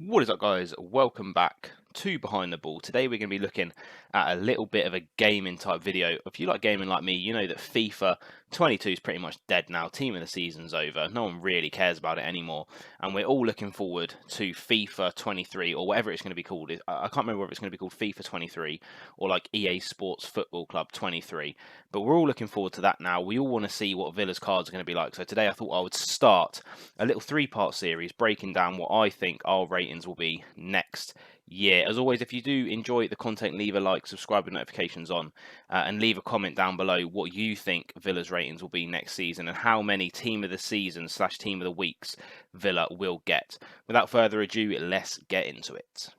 What is up, guys? Welcome back to Behind the Ball. Today we're going to be looking at a little bit of a gaming type video. If you like gaming like me, you know that FIFA 22 is pretty much dead now. Team of the season's over. No one really cares about it anymore. And we're all looking forward to FIFA 23 or whatever it's going to be called. I can't remember whether it's going to be called FIFA 23 or like EA Sports Football Club 23. But we're all looking forward to that now. We all want to see what Villa's cards are going to be like. So today I thought I would start a little three-part series breaking down what I think our ratings will be next year. As always, if you do enjoy the content, leave a like, subscribe with notifications on, and leave a comment down below what you think Villa's ratings will be next season and how many team of the season / team of the weeks Villa will get. Without further ado, let's get into it.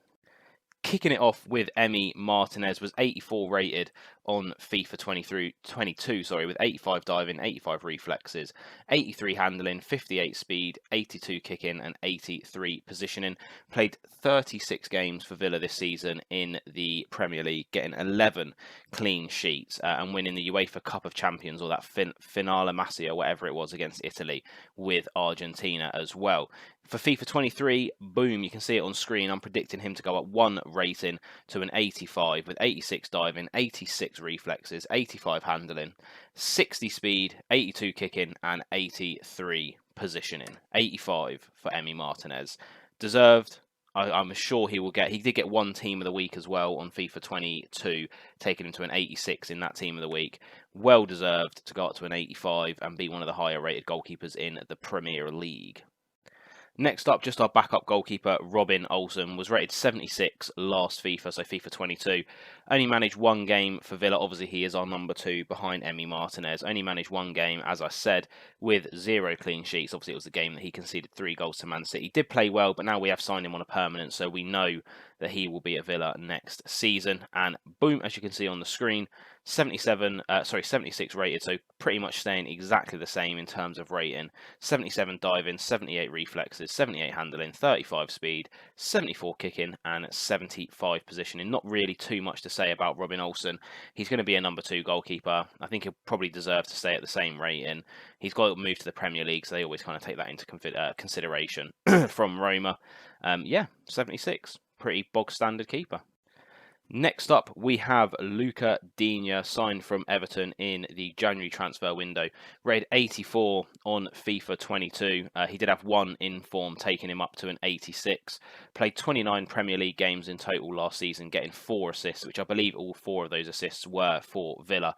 Kicking it off with Emi Martinez, was 84 rated on FIFA 22, with 85 diving, 85 reflexes, 83 handling, 58 speed, 82 kicking and 83 positioning. Played 36 games for Villa this season in the Premier League, getting 11 clean sheets and winning the UEFA Cup of Champions, or that Finale Massio, whatever it was, against Italy with Argentina as well. For FIFA 23, boom, you can see it on screen. I'm predicting him to go up one rating to an 85 with 86 diving, 86 reflexes, 85 handling, 60 speed, 82 kicking and 83 positioning. 85 for Emi Martinez. Deserved. I'm sure he will get. He did get one team of the week as well on FIFA 22, taking him to an 86 in that team of the week. Well deserved to go up to an 85 and be one of the higher rated goalkeepers in the Premier League. Next up, just our backup goalkeeper, Robin Olsen, was rated 76 last FIFA, so FIFA 22. Only managed one game for Villa. Obviously, he is our number 2 behind Emi Martinez. Only managed one game, as I said, with 0 clean sheets. Obviously, it was the game that he conceded 3 goals to Man City. He did play well, but now we have signed him on a permanent, so we know that he will be at Villa next season. And boom, as you can see on the screen, 76 rated, so pretty much staying exactly the same in terms of rating. 77 diving, 78 reflexes, 78 handling, 35 speed, 74 kicking and 75 positioning. Not really too much to say about Robin Olsen. He's going to be a number 2 goalkeeper. I think he'll probably deserve to stay at the same rating. He's got to move to the Premier League, so they always kind of take that into consideration from Roma. Yeah, 76. Pretty bog standard keeper. Next up, we have Luca Digne, signed from Everton in the January transfer window. Rated 84 on FIFA 22. He did have one in form, taking him up to an 86. Played 29 Premier League games in total last season, getting 4 assists, which I believe all 4 of those assists were for Villa.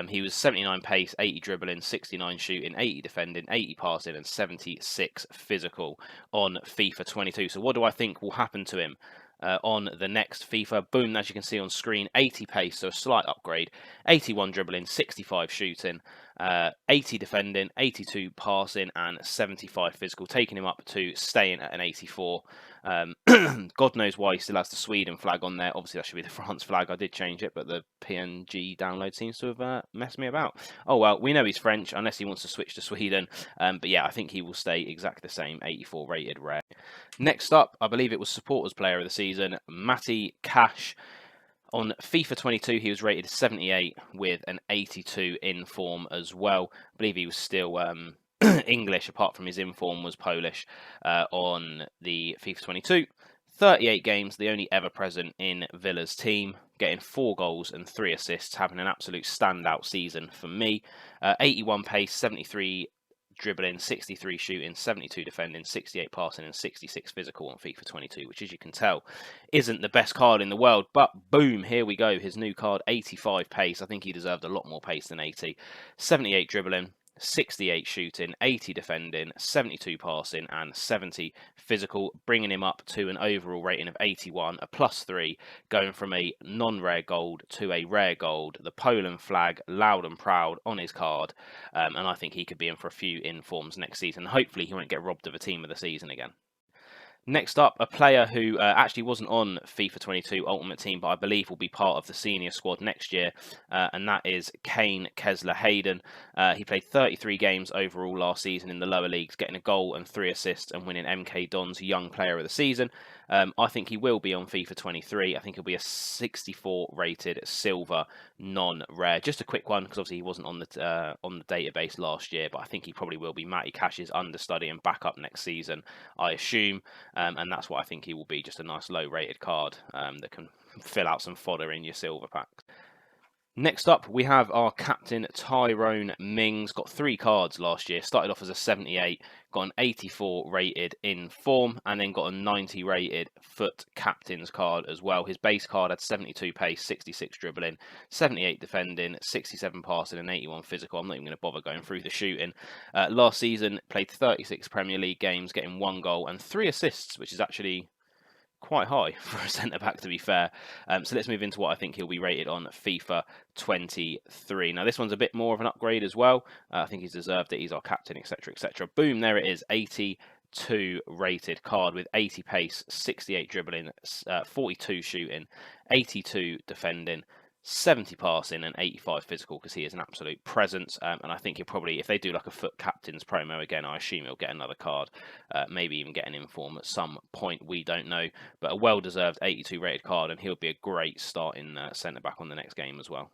He was 79 pace, 80 dribbling, 69 shooting, 80 defending, 80 passing, and 76 physical on FIFA 22. So what do I think will happen to him on the next FIFA? Boom, as you can see on screen, 80 pace, so a slight upgrade, 81 dribbling, 65 shooting, 80 defending, 82 passing and 75 physical, taking him up to staying at an 84. God knows why he still has the Sweden flag on there. Obviously that should be the France flag. I did change it, but the PNG download seems to have messed me about. Oh well, we know he's French unless he wants to switch to Sweden. But yeah, I think he will stay exactly the same, 84 rated rare. Next up, I believe it was Supporters Player of the Season, Matty Cash. On FIFA 22, he was rated 78 with an 82 in form as well. I believe he was still English, apart from his inform was Polish on the FIFA 22. 38 games, the only ever present in Villa's team, getting 4 goals and 3 assists, having an absolute standout season for me. 81 pace, 73 dribbling, 63 shooting, 72 defending, 68 passing and 66 physical on FIFA 22, which, as you can tell, isn't the best card in the world. But boom, here we go, his new card, 85 pace. I think he deserved a lot more pace than 80. 78 dribbling, 68 shooting, 80 defending, 72 passing and 70 physical, bringing him up to an overall rating of 81, a +3, going from a non-rare gold to a rare gold. The Poland flag loud and proud on his card, and I think he could be in for a few informs next season. Hopefully he won't get robbed of a team of the season again. Next up, a player who actually wasn't on FIFA 22 Ultimate Team, but I believe will be part of the senior squad next year, and that is Kane Kessler-Hayden. He played 33 games overall last season in the lower leagues, getting a goal and 3 assists and winning MK Don's Young Player of the Season. I think he will be on FIFA 23. I think he'll be a 64 rated silver non-rare. Just a quick one, because obviously he wasn't on the database last year, but I think he probably will be Matty Cash's understudy and backup next season, I assume. and that's why I think he will be just a nice low-rated card that can fill out some fodder in your silver packs. Next up, we have our captain, Tyrone Mings. Got 3 cards last year. Started off as a 78, got an 84 rated in form, and then got a 90 rated foot captain's card as well. His base card had 72 pace, 66 dribbling, 78 defending, 67 passing, and 81 physical. I'm not even going to bother going through the shooting. Last season, played 36 Premier League games, getting 1 goal and 3 assists, which is actually quite high for a centre-back, to be fair. So let's move into what I think he'll be rated on FIFA 23. Now, this one's a bit more of an upgrade as well. I think he's deserved it. He's our captain, etc., etc. Boom, there it is. 82 rated card with 80 pace, 68 dribbling, 42 shooting, 82 defending, 70 passing and 85 physical, because he is an absolute presence. And I think he'll probably, if they do like a foot captain's promo again, I assume he'll get another card, maybe even get an inform at some point. We don't know, but a well-deserved 82 rated card, and he'll be a great starting centre-back on the next game as well.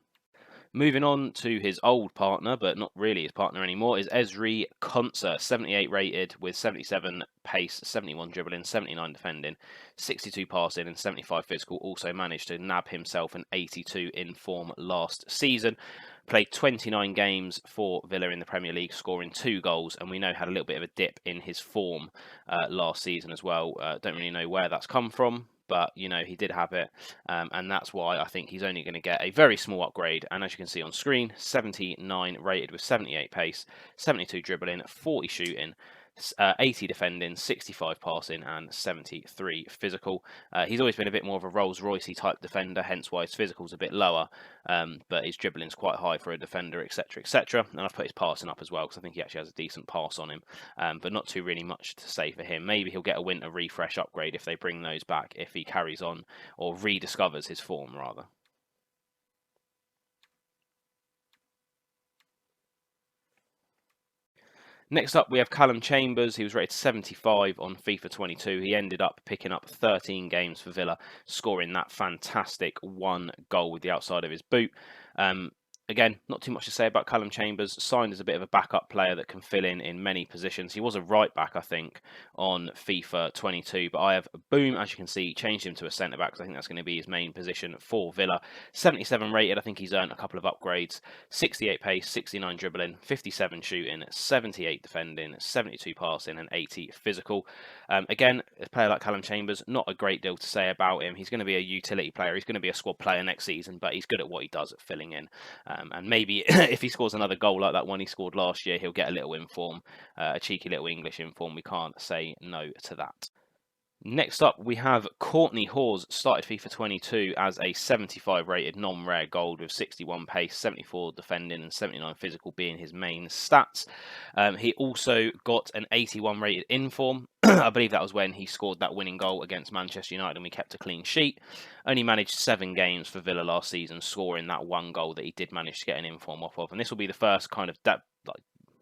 Moving on to his old partner, but not really his partner anymore, is Ezri Konsa, 78 rated with 77 pace, 71 dribbling, 79 defending, 62 passing and 75 physical. Also managed to nab himself an 82 in form last season. Played 29 games for Villa in the Premier League, scoring 2 goals, and we know had a little bit of a dip in his form last season as well. Don't really know where that's come from, but you know, he did have it, and that's why I think he's only going to get a very small upgrade. And as you can see on screen, 79 rated with 78 pace, 72 dribbling, 40 shooting, 80 defending, 65 passing and 73 physical. He's always been a bit more of a Rolls-Royce type defender, hence why his physical's a bit lower, but his dribbling's quite high for a defender, etc., etc. And I've put his passing up as well, because I think he actually has a decent pass on him, but not too really much to say for him. Maybe he'll get a winter refresh upgrade if they bring those back, if he carries on or rediscovers his form rather. Next up, we have Callum Chambers. He was rated 75 on FIFA 22. He ended up picking up 13 games for Villa, scoring that fantastic 1 goal with the outside of his boot. Again, not too much to say about Callum Chambers. Signed as a bit of a backup player that can fill in many positions. He was a right back, I think, on FIFA 22, but I have, boom, as you can see, changed him to a centre back, because I think that's going to be his main position for Villa. 77 rated. I think he's earned a couple of upgrades. 68 pace, 69 dribbling, 57 shooting, 78 defending, 72 passing, and 80 physical. Again, a player like Callum Chambers, not a great deal to say about him. He's going to be a utility player. He's going to be a squad player next season, but he's good at what he does at filling in. And maybe if he scores another goal like that one he scored last year, he'll get a little inform, a cheeky little English inform. We can't say no to that. Next up, we have Courtney Hawes. Started FIFA 22 as a 75 rated non-rare gold with 61 pace, 74 defending and 79 physical being his main stats. He also got an 81 rated inform. I believe that was when he scored that winning goal against Manchester United and we kept a clean sheet. Only managed 7 games for Villa last season, scoring that 1 goal that he did manage to get an inform off of. And this will be the first kind of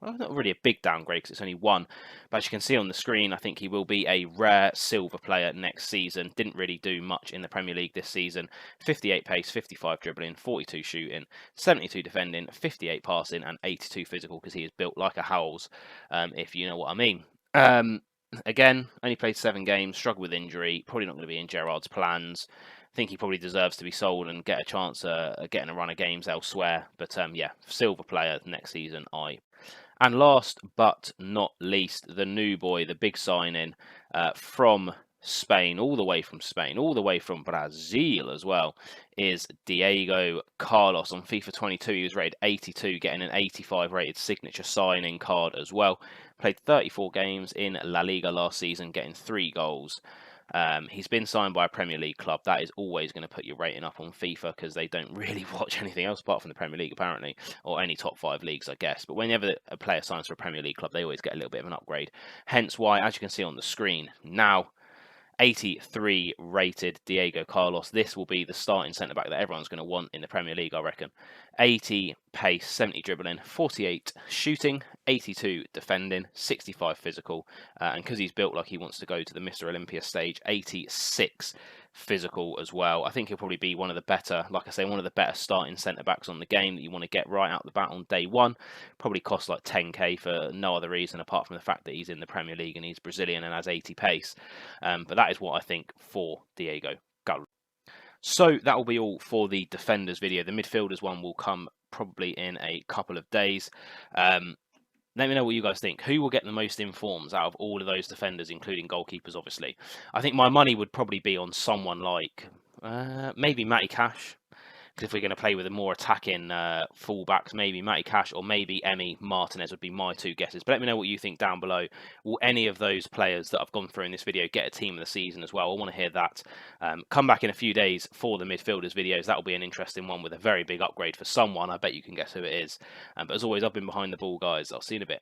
well, not really a big downgrade because it's only 1, but as you can see on the screen, I think he will be a rare silver player next season. Didn't really do much in the Premier League this season. 58 pace, 55 dribbling, 42 shooting, 72 defending, 58 passing, and 82 physical, because he is built like a Howells, if you know what I mean. Again, only played 7 games, struggled with injury, probably not going to be in Gerrard's plans. I think he probably deserves to be sold and get a chance at getting a run of games elsewhere. But yeah, silver player next season, And last but not least, the new boy, the big signing from Spain, all the way from Spain, all the way from Brazil as well, is Diego Carlos. On FIFA 22, he was rated 82, getting an 85 rated signature signing card as well. Played 34 games in La Liga last season, getting 3 goals. He's been signed by a Premier League club. That is always going to put your rating up on FIFA, because they don't really watch anything else apart from the Premier League, apparently, or any top 5 leagues, I guess. But whenever a player signs for a Premier League club, they always get a little bit of an upgrade. Hence why, as you can see on the screen, now 83 rated Diego Carlos. This will be the starting centre-back that everyone's going to want in the Premier League, I reckon. 80 pace, 70 dribbling, 48 shooting, 82 defending, 65 physical, and because he's built like he wants to go to the Mr. Olympia stage, 86 physical as well. I think he'll probably be one of the better, like I say, one of the better starting centre-backs on the game that you want to get right out the bat on day one. Probably costs like 10k for no other reason apart from the fact that he's in the Premier League and he's Brazilian and has 80 pace. But that is what I think for Diego Galo. So that will be all for the defenders video. The midfielders one will come probably in a couple of days. Let me know what you guys think. Who will get the most informs out of all of those defenders, including goalkeepers, obviously? I think my money would probably be on someone like maybe Matty Cash. Because if we're going to play with a more attacking fullbacks, maybe Matty Cash or maybe Emi Martinez would be my two guesses. But let me know what you think down below. Will any of those players that I've gone through in this video get a team of the season as well? I want to hear that. Come back in a few days for the midfielders videos. That will be an interesting one with a very big upgrade for someone. I bet you can guess who it is. But as always, I've been behind the ball, guys. I'll see you in a bit.